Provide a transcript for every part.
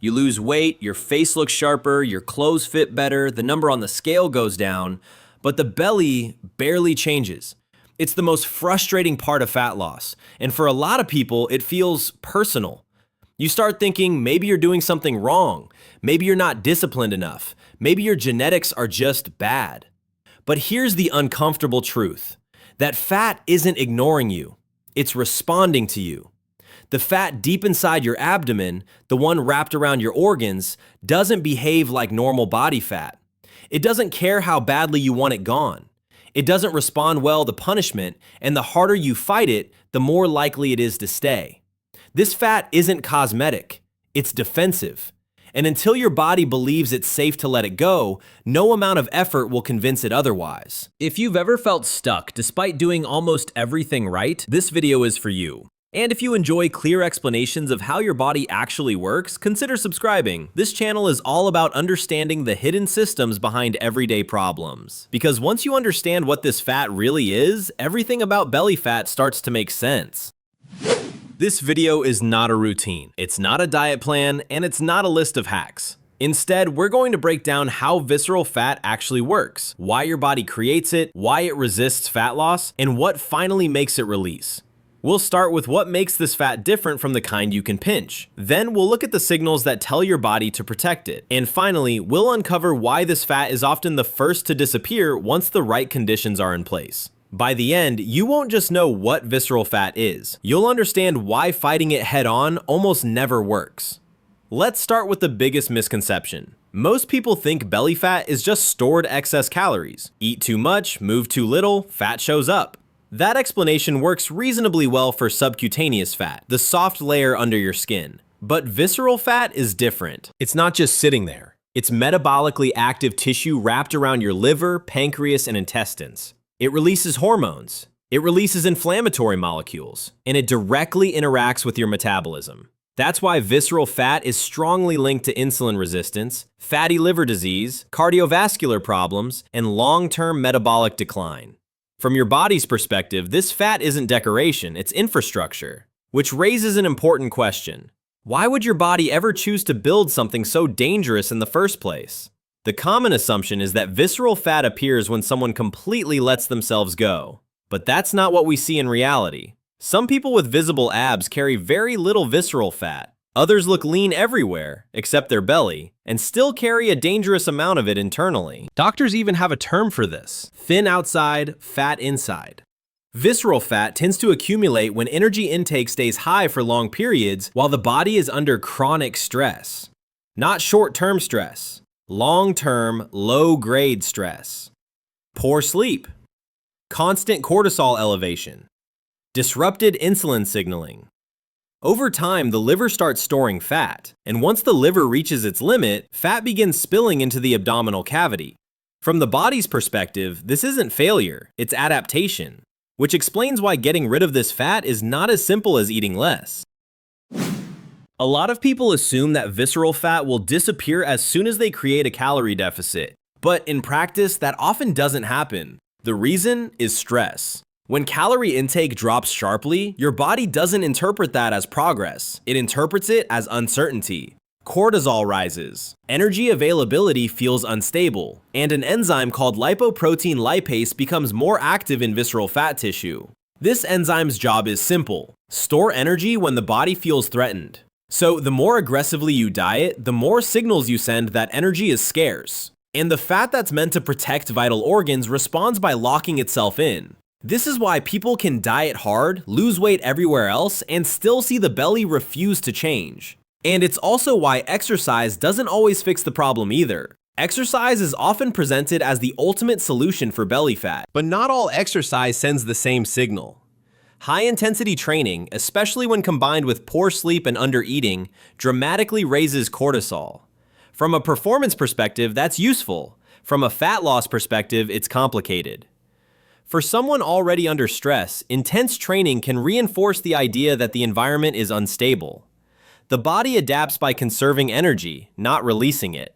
You lose weight, your face looks sharper, your clothes fit better, the number on the scale goes down, but the belly barely changes. It's the most frustrating part of fat loss, and for a lot of people, it feels personal. You start thinking maybe you're doing something wrong, maybe you're not disciplined enough, maybe your genetics are just bad. But here's the uncomfortable truth, that fat isn't ignoring you, it's responding to you. The fat deep inside your abdomen, the one wrapped around your organs, doesn't behave like normal body fat. It doesn't care how badly you want it gone. It doesn't respond well to punishment, and the harder you fight it, the more likely it is to stay. This fat isn't cosmetic, it's defensive. And until your body believes it's safe to let it go, no amount of effort will convince it otherwise. If you've ever felt stuck despite doing almost everything right, this video is for you. And if you enjoy clear explanations of how your body actually works, consider subscribing. This channel is all about understanding the hidden systems behind everyday problems. Because once you understand what this fat really is, everything about belly fat starts to make sense. This video is not a routine, it's not a diet plan, and it's not a list of hacks. Instead, we're going to break down how visceral fat actually works, why your body creates it, why it resists fat loss, and what finally makes it release. We'll start with what makes this fat different from the kind you can pinch. Then we'll look at the signals that tell your body to protect it. And finally, we'll uncover why this fat is often the first to disappear once the right conditions are in place. By the end, you won't just know what visceral fat is, you'll understand why fighting it head-on almost never works. Let's start with the biggest misconception. Most people think belly fat is just stored excess calories. Eat too much, move too little, fat shows up. That explanation works reasonably well for subcutaneous fat, the soft layer under your skin. But visceral fat is different. It's not just sitting there. It's metabolically active tissue wrapped around your liver, pancreas, and intestines. It releases hormones. It releases inflammatory molecules. And it directly interacts with your metabolism. That's why visceral fat is strongly linked to insulin resistance, fatty liver disease, cardiovascular problems, and long-term metabolic decline. From your body's perspective, this fat isn't decoration, it's infrastructure. Which raises an important question. Why would your body ever choose to build something so dangerous in the first place? The common assumption is that visceral fat appears when someone completely lets themselves go. But that's not what we see in reality. Some people with visible abs carry very little visceral fat. Others look lean everywhere, except their belly, and still carry a dangerous amount of it internally. Doctors even have a term for this: thin outside, fat inside. Visceral fat tends to accumulate when energy intake stays high for long periods while the body is under chronic stress. Not short-term stress, long-term, low-grade stress. Poor sleep, constant cortisol elevation, disrupted insulin signaling. Over time, the liver starts storing fat, and once the liver reaches its limit, fat begins spilling into the abdominal cavity. From the body's perspective, this isn't failure, it's adaptation, which explains why getting rid of this fat is not as simple as eating less. A lot of people assume that visceral fat will disappear as soon as they create a calorie deficit, but in practice, that often doesn't happen. The reason is stress. When calorie intake drops sharply, your body doesn't interpret that as progress. It interprets it as uncertainty. Cortisol rises, energy availability feels unstable, and an enzyme called lipoprotein lipase becomes more active in visceral fat tissue. This enzyme's job is simple: store energy when the body feels threatened. So the more aggressively you diet, the more signals you send that energy is scarce. And the fat that's meant to protect vital organs responds by locking itself in. This is why people can diet hard, lose weight everywhere else, and still see the belly refuse to change. And it's also why exercise doesn't always fix the problem either. Exercise is often presented as the ultimate solution for belly fat, but not all exercise sends the same signal. High-intensity training, especially when combined with poor sleep and under-eating, dramatically raises cortisol. From a performance perspective, that's useful. From a fat loss perspective, it's complicated. For someone already under stress, intense training can reinforce the idea that the environment is unstable. The body adapts by conserving energy, not releasing it.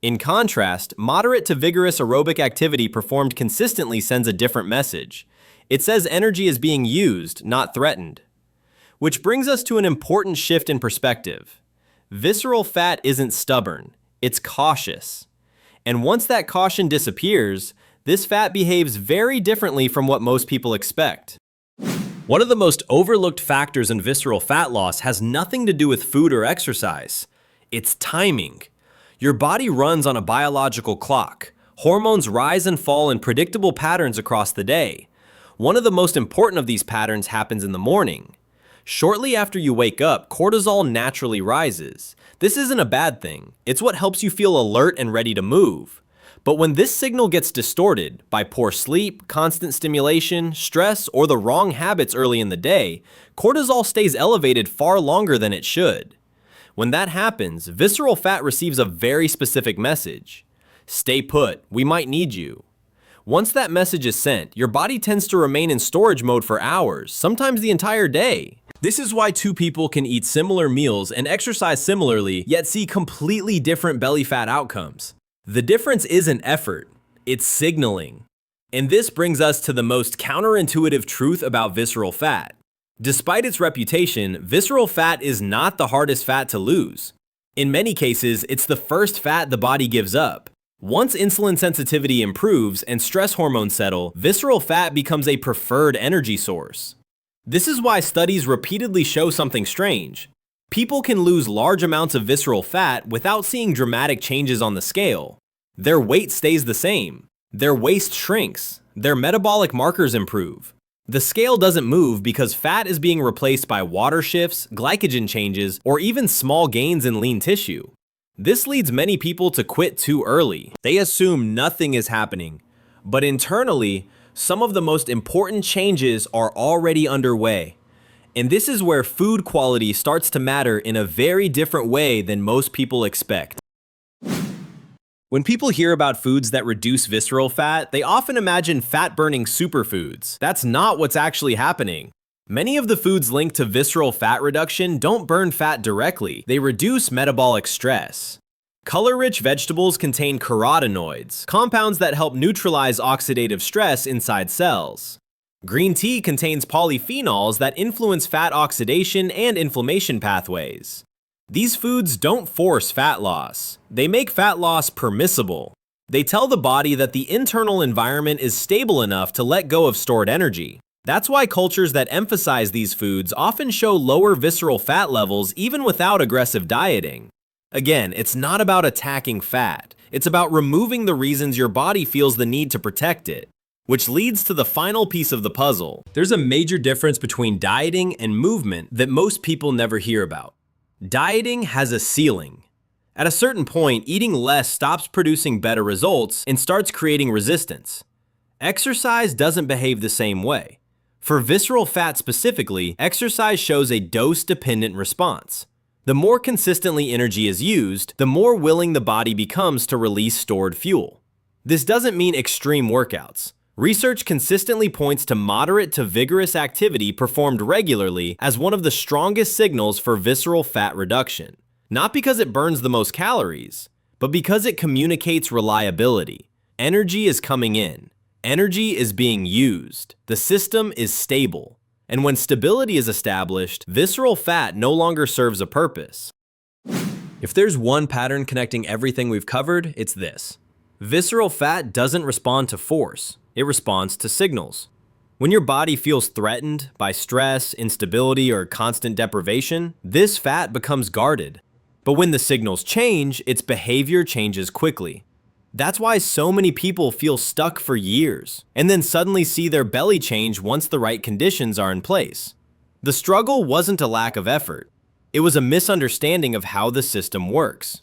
In contrast, moderate to vigorous aerobic activity performed consistently sends a different message. It says energy is being used, not threatened. Which brings us to an important shift in perspective. Visceral fat isn't stubborn, it's cautious. And once that caution disappears, this fat behaves very differently from what most people expect. One of the most overlooked factors in visceral fat loss has nothing to do with food or exercise. It's timing. Your body runs on a biological clock. Hormones rise and fall in predictable patterns across the day. One of the most important of these patterns happens in the morning. Shortly after you wake up, cortisol naturally rises. This isn't a bad thing. It's what helps you feel alert and ready to move. But when this signal gets distorted by poor sleep, constant stimulation, stress, or the wrong habits early in the day, cortisol stays elevated far longer than it should. When that happens, visceral fat receives a very specific message. Stay put, we might need you. Once that message is sent, your body tends to remain in storage mode for hours, sometimes the entire day. This is why two people can eat similar meals and exercise similarly, yet see completely different belly fat outcomes. The difference isn't effort, it's signaling. And this brings us to the most counterintuitive truth about visceral fat. Despite its reputation, visceral fat is not the hardest fat to lose. In many cases, it's the first fat the body gives up. Once insulin sensitivity improves and stress hormones settle, visceral fat becomes a preferred energy source. This is why studies repeatedly show something strange. People can lose large amounts of visceral fat without seeing dramatic changes on the scale. Their weight stays the same. Their waist shrinks. Their metabolic markers improve. The scale doesn't move because fat is being replaced by water shifts, glycogen changes, or even small gains in lean tissue. This leads many people to quit too early. They assume nothing is happening. But internally, some of the most important changes are already underway. And this is where food quality starts to matter in a very different way than most people expect. When people hear about foods that reduce visceral fat, they often imagine fat-burning superfoods. That's not what's actually happening. Many of the foods linked to visceral fat reduction don't burn fat directly, they reduce metabolic stress. Color-rich vegetables contain carotenoids, compounds that help neutralize oxidative stress inside cells. Green tea contains polyphenols that influence fat oxidation and inflammation pathways. These foods don't force fat loss. They make fat loss permissible. They tell the body that the internal environment is stable enough to let go of stored energy. That's why cultures that emphasize these foods often show lower visceral fat levels even without aggressive dieting. Again, it's not about attacking fat. It's about removing the reasons your body feels the need to protect it. Which leads to the final piece of the puzzle. There's a major difference between dieting and movement that most people never hear about. Dieting has a ceiling. At a certain point, eating less stops producing better results and starts creating resistance. Exercise doesn't behave the same way. For visceral fat specifically, exercise shows a dose-dependent response. The more consistently energy is used, the more willing the body becomes to release stored fuel. This doesn't mean extreme workouts. Research consistently points to moderate to vigorous activity performed regularly as one of the strongest signals for visceral fat reduction. Not because it burns the most calories, but because it communicates reliability. Energy is coming in. Energy is being used. The system is stable. And when stability is established, visceral fat no longer serves a purpose. If there's one pattern connecting everything we've covered, it's this. Visceral fat doesn't respond to force. It responds to signals. When your body feels threatened by stress, instability, or constant deprivation, this fat becomes guarded. But when the signals change, its behavior changes quickly. That's why so many people feel stuck for years, and then suddenly see their belly change once the right conditions are in place. The struggle wasn't a lack of effort. It was a misunderstanding of how the system works.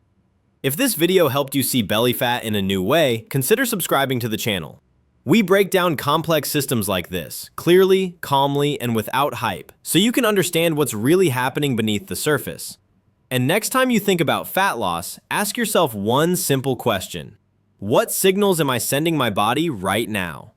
If this video helped you see belly fat in a new way, consider subscribing to the channel. We break down complex systems like this, clearly, calmly, and without hype, so you can understand what's really happening beneath the surface. And next time you think about fat loss, ask yourself one simple question. What signals am I sending my body right now?